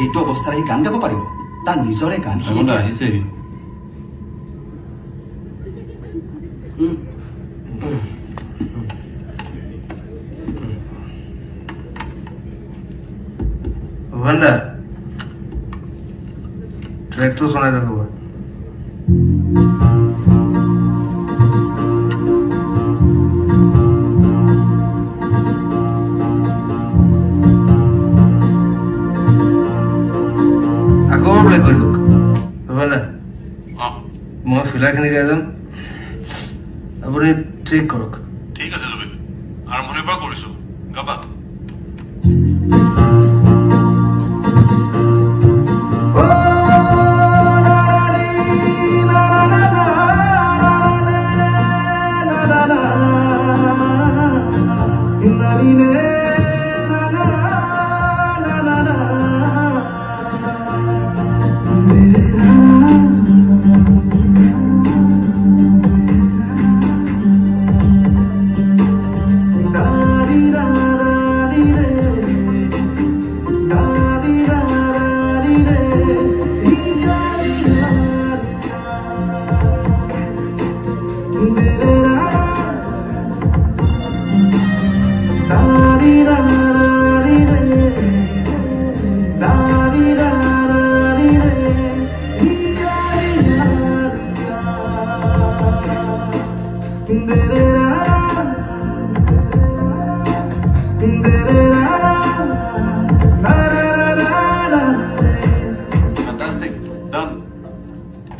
এইটো অৱস্থাৰে সি গান গাব পাৰিব তাৰ নিজৰে গান আহিছে ভুৱনদা ট্ৰেকটো শুনাই ৰাখিব আকৌ প্লে কৰি দিয়ক ভুৱনদা মই ফিলাৰখিনি গাই যাম আপুনি ট্ৰেক কৰক ঠিক আছে জুবিন আৰম্ভণিৰ পৰা কৰিছো গাবা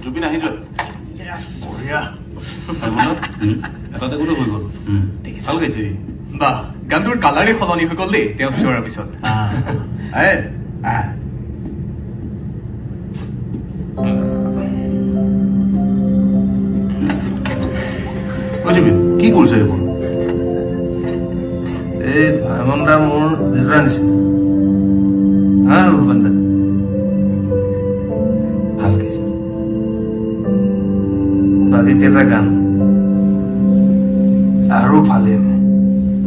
জুবিন আহি যোৱা বঢ়িয়া এটাতে কোনো হৈ গ'ল ভাল গাইছে বাহ গানটোৰ কালাৰে সলনি হৈ গ'ল দেই তেওঁ চিঞৰাৰ পিছত জুবিন কি কৰিছে এইবোৰ এই ভাইমন্দা মোৰ দেউতা নিচিনা হা ভুৱনদা ভাল গাইছে বাকী কেইটা গান আৰু ভালে